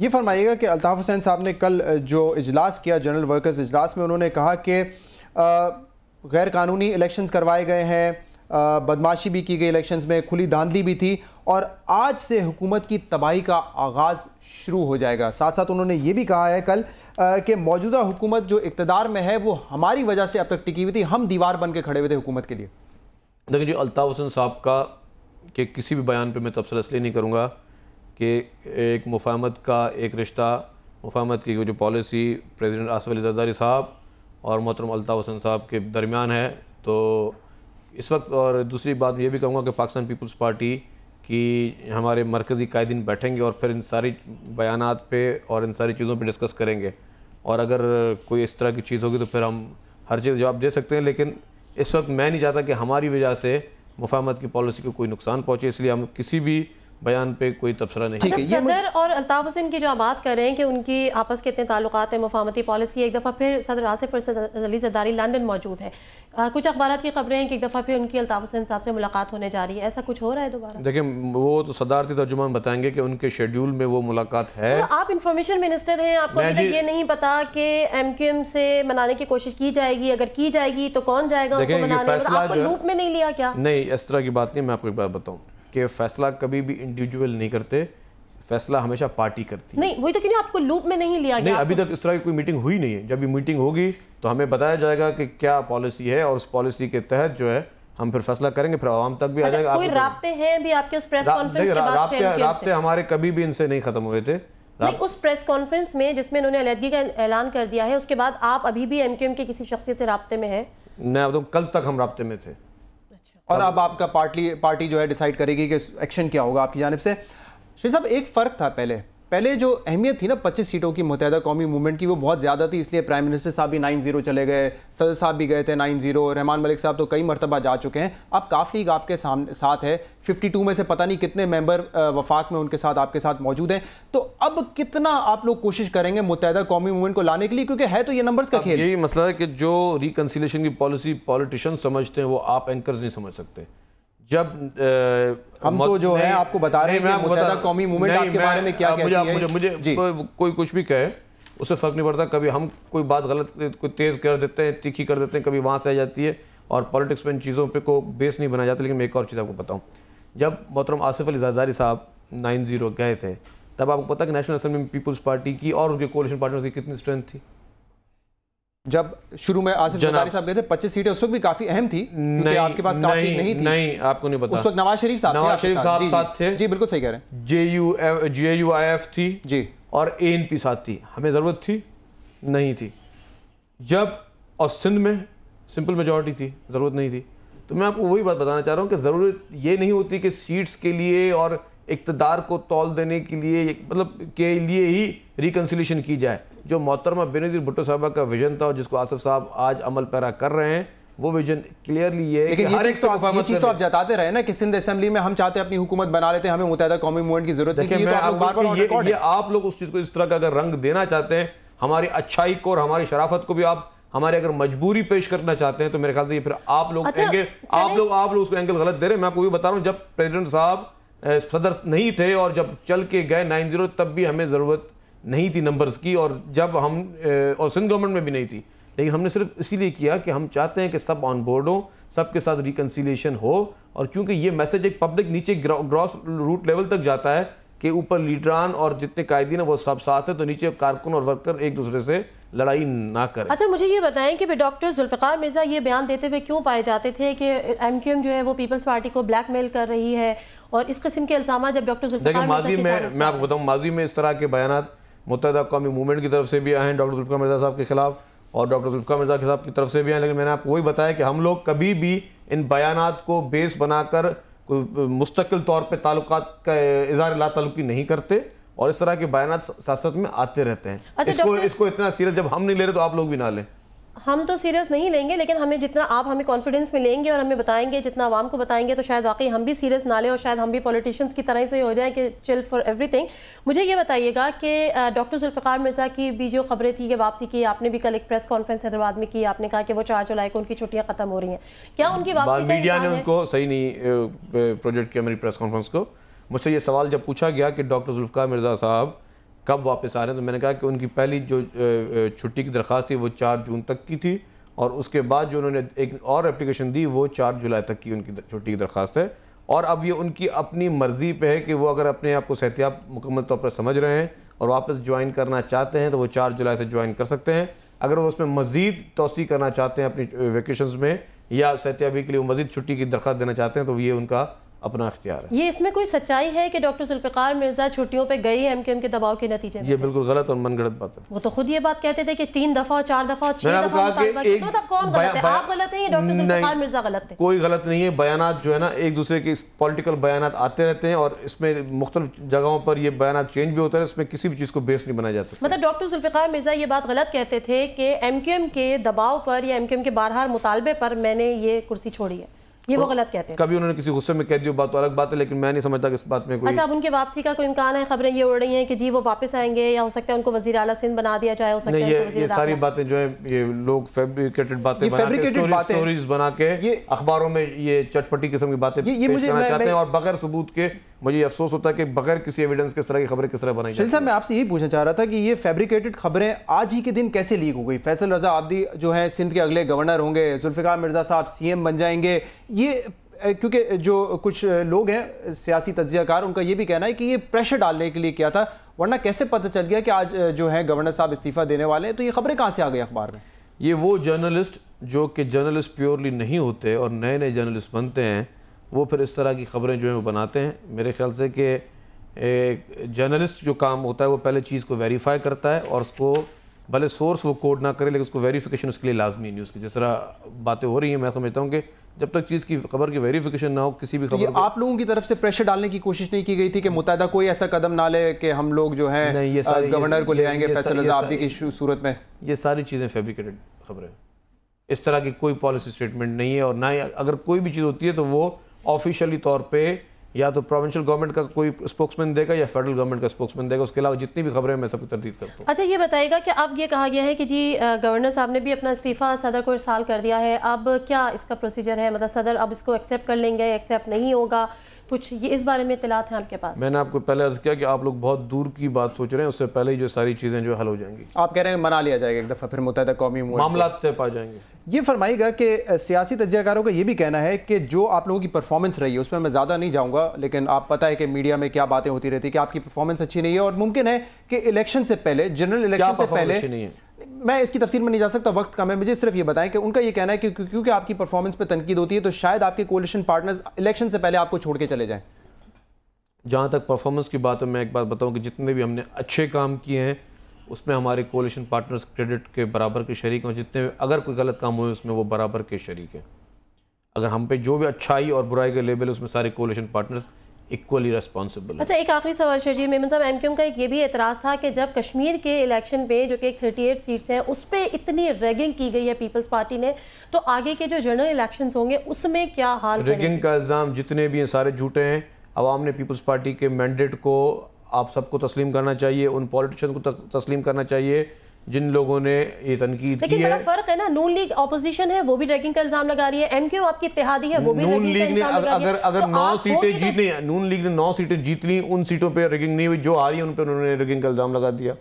یہ فرمائیے گا کہ الطاف حسین صاحب نے کل جو اجلاس کیا جنرل ورکرز اجلاس میں، انہوں نے کہا کہ غیر قانونی الیکشنز کروائے گئے ہیں، بدماشی بھی کی گئی الیکشنز میں، کھلی دھاندلی بھی تھی، اور آج سے حکومت کی تباہی کا آغاز شروع ہو جائے گا۔ ساتھ ساتھ انہوں نے یہ بھی کہا ہے کل کہ موجودہ حکومت جو اقتدار میں ہے وہ ہماری وجہ سے اب تک ٹکی ہوئی تھی، ہم دیوار بن کے کھڑے ہوئے تھے حکومت کے لیے۔ دیکھیں جی، الطاف حسین صاحب کا کہ کسی بھی بیان پہ میں تبصرہ اس لیے نہیں کروں گا کہ ایک مفاہمت کا ایک رشتہ، مفاہمت کی جو پالیسی پریزیڈنٹ آصف علی زرداری صاحب اور محترم الطاف حسین صاحب کے درمیان ہے، تو اس وقت، اور دوسری بات یہ بھی کہوں گا کہ پاکستان پیپلز پارٹی کی ہمارے مرکزی قائدین بیٹھیں گے اور پھر ان ساری بیانات پہ اور ان ساری چیزوں پہ ڈسکس کریں گے، اور اگر کوئی اس طرح کی چیز ہوگی تو پھر ہم ہر چیز جواب دے سکتے ہیں، لیکن اس وقت میں نہیں چاہتا کہ ہماری وجہ سے مفاہمت کی پالیسی کو کوئی نقصان پہنچے، اس لیے ہم کسی بھی بیان پہ کوئی تبصرہ نہیں۔ صدر اور الطاف حسین کی جو آپ بات کر رہے ہیں کہ ان کی آپس کے اتنے تعلقات ہیں، مفاہمتی پالیسی، ایک دفعہ پھر صدر آصف علی زرداری لندن موجود ہے، کچھ اخبارات کی خبریں ہیں کہ ایک دفعہ پھر ان کی الطاف حسین صاحب سے ملاقات ہونے جا رہی ہے، ایسا کچھ ہو رہا ہے دوبارہ؟ دیکھیں، وہ تو صدارتی ترجمان بتائیں گے کہ ان کے شیڈیول میں وہ ملاقات ہے۔ آپ انفارمیشن منسٹر ہیں، آپ کو ابھی تک یہ نہیں پتا کہ ایم کیو ایم سے منانے کی کوشش کی جائے گی؟ اگر کی جائے گی تو کون جائے گا ان کو منانے؟ آپ کو لوپ میں نہیں لیا کیا؟ نہیں، اس طرح کی بات نہیں۔ میں آپ کو ایک بات بتاؤں کہ فیصلہ کبھی بھی انڈیویجول نہیں کرتے، فیصلہ ہمیشہ پارٹی کرتی ہے۔ نہیں، وہی تو کہ آپ کو لوپ میں نہیں لیا گیا؟ نہیں، ابھی تک اس طرح کی کوئی میٹنگ ہوئی نہیں ہے۔ جب یہ میٹنگ ہوگی تو ہمیں بتایا جائے گا کہ کیا پالیسی ہے، اور اس پالیسی کے تحت جو ہے ہم پھر فیصلہ کریں گے، پھر عوام تک بھی آ جائے گا۔ کوئی رابطے ہیں بھی آپ کے اس پریس کانفرنس کے بعد سے؟ رابطے ہمارے کبھی بھی ان سے نہیں ختم ہوئے تھے۔ نہیں، اس پریس کانفرنس میں جس میں انہوں نے علیحدگی کا اعلان کر دیا ہے، اس کے بعد آپ ابھی بھی ایم کیو ایم کے کسی شخصیت سے رابطے میں ہیں؟ میں بتاؤں، کل تک ہم رابطے میں تھے۔ اور اب آپ کا پارٹی جو ہے ڈیسائیڈ کرے گی کہ ایکشن کیا ہوگا آپ کی جانب سے۔ شریف صاحب، ایک فرق تھا پہلے جو اہمیت تھی نا 25 سیٹوں کی متحدہ قومی موومنٹ کی، وہ بہت زیادہ تھی، اس لیے پرائم منسٹر صاحب بھی 9-0 چلے گئے، صدر صاحب بھی گئے تھے 9-0، رحمان ملک صاحب تو کئی مرتبہ جا چکے ہیں، اب کافی لیگ آپ کے ساتھ ہے، 52 میں سے پتہ نہیں کتنے ممبر وفاق میں ان کے ساتھ آپ کے ساتھ موجود ہیں، تو اب کتنا آپ لوگ کوشش کریں گے متحدہ قومی موومنٹ کو لانے کے لیے؟ کیونکہ ہے تو یہ نمبرز کا کھیل۔ یہی مسئلہ ہے کہ جو ریکنسیلیشن کی پالیسی پولیٹیشین سمجھتے ہیں وہ آپ اینکرز نہیں سمجھ سکتے۔ جب ہم تو جو ہے آپ کو بتا رہے ہیں کہ متحدہ قومی موومنٹ آپ کے بارے میں کیا کہتی ہے۔ مجھے کوئی کچھ بھی کہے اس سے فرق نہیں پڑتا، کبھی ہم کوئی بات غلط کوئی تیز کر دیتے ہیں، تیکھی کر دیتے ہیں، کبھی وہاں سے آ جاتی ہے، اور پولیٹکس میں ان چیزوں پہ کو بیس نہیں بنا جاتا۔ لیکن میں ایک اور چیز آپ کو بتاؤں، جب محترم آصف علی زرداری صاحب 9-0 گئے تھے، تب آپ کو پتا کہ نیشنل اسمبلی میں پیپلز پارٹی کی اور ان کے کولیشن پارٹنرز کی کتنی اسٹرینتھ تھی؟ جب شروع میں آصف زرداری صاحب گئے تھے 25 سیٹیں اس وقت بھی کافی اہم تھی، کیونکہ آپ کے پاس کافی نہیں تھی۔ نہیں، آپ کو نہیں پتا، اس وقت نواز شریف صاحب ساتھ تھے۔ جی بالکل صحیح کہہ رہے ہیں۔ جے یو آئی ایف تھی جی، اور اے این پی ساتھ تھی۔ ہمیں ضرورت تھی؟ نہیں تھی۔ جب اور سندھ میں سمپل میجورٹی تھی، ضرورت نہیں تھی۔ تو میں آپ کو وہی بات بتانا چاہ رہا ہوں کہ ضرورت یہ نہیں ہوتی کہ سیٹس کے لیے اور اقتدار کو تول دینے کے لیے، مطلب کے لیے ہی ریکنسیلیشن کی جائے۔ جو محترمہ بینظیر بھٹو صاحبہ کا ویژن تھا اور جس کو آصف صاحب آج عمل پیرا کر رہے ہیں، وہ ویژن کلیئرلی یہ ہے کہ ہر ایک یہ چیز تو آپ جتاتے رہے نا کہ سندھ اسمبلی میں ہم چاہتے ہیں اپنی حکومت بنا لیتے ہیں، ہمیں متحدہ قومی موومنٹ کی ضرورت نہیں ہے۔ یہ آپ لوگ اس چیز کو اس طرح کا اگر رنگ دینا چاہتے ہیں، ہماری اچھائی کو اور ہماری شرافت کو بھی آپ ہمارے اگر مجبوری پیش کرنا چاہتے ہیں، تو میرے خیال سے یہ پھر آپ لوگ اس کو اینگل غلط دے رہے ہیں۔ میں آپ کو یہ بتا رہا ہوں، جب پریزیڈنٹ صاحب صدر نہیں تھے اور جب چل کے گئے 9-0، تب بھی ہمیں ضرورت نہیں تھی نمبرز کی، اور جب ہم اور سندھ گورنمنٹ میں بھی نہیں تھی، لیکن ہم نے صرف اسی لیے کیا کہ ہم چاہتے ہیں کہ سب آن بورڈ ہوں، سب کے ساتھ ریکنسیلیشن ہو، اور کیونکہ یہ میسج ایک پبلک نیچے گراس روٹ لیول تک جاتا ہے کہ اوپر لیڈران اور جتنے قائدین ہیں وہ سب ساتھ ہیں، تو نیچے کارکن اور ورکر ایک دوسرے سے لڑائی نہ کریں۔ اچھا، مجھے یہ بتائیں کہ ڈاکٹر ذوالفقار مرزا یہ بیان دیتے ہوئے کیوں پائے جاتے تھے کہ ایم کیو ایم جو ہے وہ پیپلز پارٹی کو بلیک میل کر رہی ہے، اور اس قسم کے الزامات جب ڈاکٹر ذوالفقار مرزا کی جانب میں آپ کو بتاؤں، ماضی میں اس طرح کے بیانات متحدہ قومی موومنٹ کی طرف سے بھی آئے ہیں ڈاکٹر ذوالفقار مرزا صاحب کے خلاف، اور ڈاکٹر ذوالفقار مرزا صاحب کی طرف سے بھی آئے، لیکن میں نے آپ کو وہی بتایا کہ ہم لوگ کبھی بھی ان بیانات کو بیس بنا کر مستقل طور پہ تعلقات کا اظہار لا تعلقی نہیں کرتے، اور اس طرح کے بیانات سیاست میں آتے رہتے ہیں۔ اس کو اتنا سیریس جب ہم نہیں لے رہے تو آپ لوگ بھی نہ لیں۔ ہم تو سیریس نہیں لیں گے، لیکن ہمیں جتنا آپ ہمیں کانفیڈنس میں لیں گے اور ہمیں بتائیں گے، جتنا عوام کو بتائیں گے، تو شاید واقعی ہم بھی سیریس نہ لیں، اور شاید ہم بھی پولیٹیشنز کی طرح سے ہو جائیں کہ چل فار ایوری تھنگ۔ مجھے یہ بتائیے گا کہ ڈاکٹر ذوالفقار مرزا کی بھی جو خبریں تھی کہ واپسی کی، آپ نے بھی کل ایک پریس کانفرنس حیدرآباد میں کی، آپ نے کہا کہ وہ 4 جولائی کو ان کی چھٹیاں ختم ہو رہی ہیں، کیا ان کی واپسی کا میڈیا نے ان کو صحیح نہیں پروجیکٹ کیا میری پریس کانفرنس کو؟ مجھ سے یہ سوال جب پوچھا گیا کہ ڈاکٹر ذوالفقار مرزا صاحب کب واپس آ رہے ہیں. تو میں نے کہا کہ ان کی پہلی جو چھٹی کی درخواست تھی وہ 4 جون تک کی تھی, اور اس کے بعد جو انہوں نے ایک اور اپلیکیشن دی وہ 4 جولائی تک کی ان کی چھٹی کی درخواست ہے. اور اب یہ ان کی اپنی مرضی پہ ہے کہ وہ اگر اپنے آپ کو صحتیاب مکمل طور پر سمجھ رہے ہیں اور واپس جوائن کرنا چاہتے ہیں تو وہ 4 جولائی سے جوائن کر سکتے ہیں. اگر وہ اس میں مزید توسیع کرنا چاہتے ہیں اپنی ویکیشنز میں یا صحتیابی کے لیے وہ مزید چھٹی کی درخواست دینا چاہتے ہیں تو یہ ان کا اپنا اختیار ہے. یہ اس میں کوئی سچائی ہے کہ ڈاکٹر ذوالفقار مرزا چھٹیوں پہ گئی ایم کیو ایم کے دباؤ کے نتیجے میں؟ یہ بالکل غلط اور من گھڑت بات ہے. وہ تو خود یہ بات کہتے تھے کہ 3 دفعہ 4 دفعہ 6 دفعہ مطالبہ کیا تھا. کون غلط ہے؟ آپ غلط ہیں یا ڈاکٹر ذوالفقار مرزا غلط ہے؟ کوئی غلط نہیں ہے. بیانات جو ہے نا ایک دوسرے کے پولیٹیکل بیانات آتے رہتے ہیں اور اس میں مختلف جگہوں پر یہ بیانات چینج بھی ہوتا ہے, اس میں کسی بھی چیز کو بیس نہیں بنایا جا سکتا. مطلب ڈاکٹر ذوالفقار مرزا یہ بات غلط کہتے تھے کہ ایم کیو ایم کے دباؤ پر یا ایم کیو ایم کے بہرحال مطالبے پر میں نے یہ کرسی چھوڑی ہے, یہ وہ غلط کہتے ہیں. کبھی انہوں نے کسی غصے میں کہہ دیا بات تو الگ بات ہے, لیکن میں نہیں سمجھتا کہ اس بات میں کوئی. اچھا, اب ان کے واپسی کا کوئی امکان ہے؟ خبریں یہ اڑ رہی ہیں کہ جی وہ واپس آئیں گے یا ہو سکتا ہے ان کو وزیر اعلیٰ سندھ بنا دیا جائے, ہو سکتا ہے یہ ساری باتیں جو ہیں یہ لوگ فیبریکیٹڈ باتیں بنا کے سٹوریز بنا کے اخباروں میں یہ چٹپٹی قسم کی باتیں پیش کرنا چاہتے ہیں اور بغیر ثبوت کے. مجھے یہ افسوس ہوتا ہے کہ بغیر کسی ایویڈنس کس طرح کی خبریں کس طرح بنائی جاتی ہیں. صاحب میں آپ سے یہی پوچھنا چاہ رہا تھا کہ یہ فیبریکیٹڈ خبریں آج ہی کے دن کیسے لیک ہو گئی؟ فیصل رضا عابدی جو ہیں سندھ کے اگلے گورنر ہوں گے, ذوالفقار مرزا صاحب سی ایم بن جائیں گے, یہ کیونکہ جو کچھ لوگ ہیں سیاسی تجزیہ کار ان کا یہ بھی کہنا ہے کہ یہ پریشر ڈالنے کے لیے کیا تھا, ورنہ کیسے پتہ چل گیا کہ آج جو ہے گورنر صاحب استعفیٰ دینے والے ہیں؟ تو یہ خبریں کہاں سے آ گئی اخبار میں؟ یہ وہ جرنلسٹ جو کہ جرنلسٹ پیورلی نہیں ہوتے اور نئے نئے جرنلسٹ بنتے ہیں وہ پھر اس طرح کی خبریں جو ہیں وہ بناتے ہیں. میرے خیال سے کہ جرنلسٹ جو کام ہوتا ہے وہ پہلے چیز کو ویریفائی کرتا ہے اور اس کو بھلے سورس وہ کوڈ نہ کرے لیکن اس کو ویریفیکیشن اس کے لیے لازمی نہیں. اس کی جس طرح باتیں ہو رہی ہیں میں سمجھتا ہوں کہ جب تک چیز کی خبر کی ویریفیکیشن نہ ہو کسی بھی خبر. آپ لوگوں کی طرف سے پریشر ڈالنے کی کوشش نہیں کی گئی تھی کہ متحدہ کوئی ایسا قدم نہ لے کہ ہم لوگ جو ہیں گورنر کو لے آئیں گے فیصل رضا عابدی کی صورت میں؟ یہ ساری چیزیں فیبریکیٹڈ خبریں, اس طرح کی کوئی پالیسی سٹیٹمنٹ نہیں ہے. اور نہ ہی اگر کوئی بھی چیز ہوتی ہے تو وہ آفیشلی طور پہ یا تو پروونشل گورنمنٹ کا کوئی اسپوکسمین دے گا یا فیڈرل گورنمنٹ کا اسپوکسمین دے گا. اس کے علاوہ جتنی بھی خبریں میں سب کی تردید کرتا ہوں. اچھا یہ بتائیے گا کہ اب یہ کہا گیا ہے کہ جی گورنر صاحب نے بھی اپنا استعفیٰ صدر کو ارسال کر دیا ہے, اب کیا اس کا پروسیجر ہے؟ مطلب صدر اب اس کو ایکسیپٹ کر لیں گے, ایکسیپٹ نہیں ہوگا, کچھ یہ اس بارے میں اطلاعات ہیں آپ کے پاس؟ میں نے آپ کو پہلے عرض کیا کہ آپ لوگ بہت دور کی بات سوچ رہے ہیں, اس سے پہلے ہی جو ساری چیزیں جو حل ہو جائیں گی. آپ کہہ رہے ہیں منا لیا جائے گا ایک دفعہ پھر متحدہ قومی معاملات طے پا جائیں گے. یہ فرمائیے گا کہ سیاسی تجزیہ کاروں کا یہ بھی کہنا ہے کہ جو آپ لوگوں کی پرفارمنس رہی ہے اس میں میں زیادہ نہیں جاؤں گا, لیکن آپ پتہ ہے کہ میڈیا میں کیا باتیں ہوتی رہتی کہ آپ کی پرفارمنس اچھی نہیں ہے اور ممکن ہے کہ الیکشن سے پہلے, جنرل الیکشن سے پہلے, میں اس کی تفصیل میں نہیں جا سکتا, وقت کم ہے, مجھے صرف یہ بتائیں کہ ان کا یہ کہنا ہے کہ کیونکہ آپ کی پرفارمنس پہ تنقید ہوتی ہے تو شاید آپ کے کولیشن پارٹنرز الیکشن سے پہلے آپ کو چھوڑ کے چلے جائیں. جہاں تک پرفارمنس کی بات ہے میں ایک بات بتاؤں کہ جتنے بھی ہم نے اچھے کام کیے ہیں اس میں ہمارے کولیشن پارٹنرز کریڈٹ کے برابر کے شریک ہیں, جتنے اگر کوئی غلط کام ہوئے اس میں وہ برابر کے شریک ہیں. اگر ہم پہ جو بھی اچھائی اور برائی کا لیبل ہے اس میں سارے کولیشن پارٹنرز ایکولی ریسپانسبل ہیں. اچھا ایک آخری سوال شرجیل میمن صاحب, ایم کیو ایم کا ایک یہ بھی اعتراض تھا کہ جب کشمیر کے الیکشن پہ جو کہ 38 سیٹس ہیں اس پہ اتنی ریگنگ کی گئی ہے پیپلز پارٹی نے, تو آگے کے جو جنرل الیکشنز ہوں گے اس میں کیا حال کریں گے؟ ریگنگ کا الزام جتنے بھی ہیں سارے جھوٹے ہیں. عوام نے پیپلز پارٹی کے مینڈیٹ کو آپ سب کو تسلیم کرنا چاہیے, ان پولیٹیشن کو تسلیم کرنا چاہیے جن لوگوں نے یہ تنقید کی ہے. لیکن بڑا فرق ہے نا, نون لیگ اپوزیشن ہے وہ بھی ریگنگ کا الزام لگا رہی ہے, ایم کیو آپ کی اتحادی ہے وہ بھی ریگنگ کا الزام لگا رہی ہے. اگر 9 سیٹیں جیتنی ہیں, نون لیگ نے 9 سیٹیں جیت لی, ان سیٹوں پہ ریگنگ نہیں ہوئی, جو آ رہی ہیں ان پہ انہوں نے ریگنگ کا الزام لگا دیا.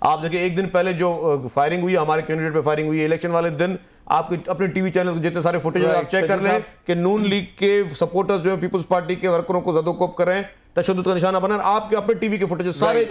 آپ دیکھیں ایک دن پہلے جو فائرنگ ہوئی ہمارے کینڈیڈیٹ پہ فائرنگ ہوئی الیکشن والے دن, آپ اپنے ٹی وی چینل جتنے سارے فوٹیج آپ چیک کر لیں کہ نون لیگ کے سپورٹرز جو ہیں پیپلز پارٹی کے ورکروں کو زد و کوب کر رہے ہیں, تشدد کا نشانہ بنا. آپ کے اپنے ٹی وی کے فوٹیج سارے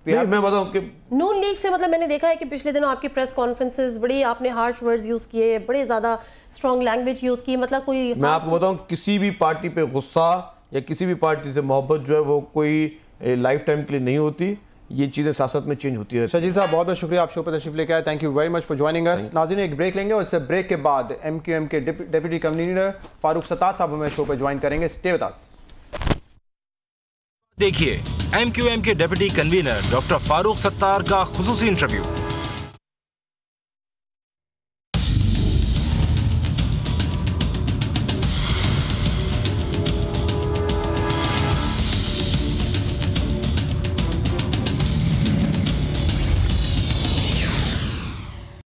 چینل میں بتاؤں کہ نون لیگ سے مطلب میں نے دیکھا ہے کہ پچھلے دنوں آپ کی پریس کانفرنسز بڑی آپ نے ہارش ورڈز یوز کیے, بڑے زیادہ اسٹرانگ لینگویج یوز کی, مطلب کوئی میں آپ کو بتاؤں کسی بھی پارٹی پہ غصہ یا کسی بھی پارٹی سے محبت جو ہے وہ کوئی لائف ٹائم کے لیے نہیں ہوتی, یہ چیزیں سیاست میں چینج ہوتی ہے. شرجیل صاحب بہت بہت شکریہ آپ شو پہ تشریف لے کے آئے, thank you very much for joining us. ناظرین ایک بریک لیں گے اور اس سے بریک کے بعد ایم کیو ایم کے ڈپٹی کنوینر فاروق ستار صاحب ہمیں شو پہ جوائن کریں گے. اسٹے وتھ اس. دیکھیے ایم کیو ایم کے deputy convener doctor Farooq Sattar کا خصوصی انٹرویو.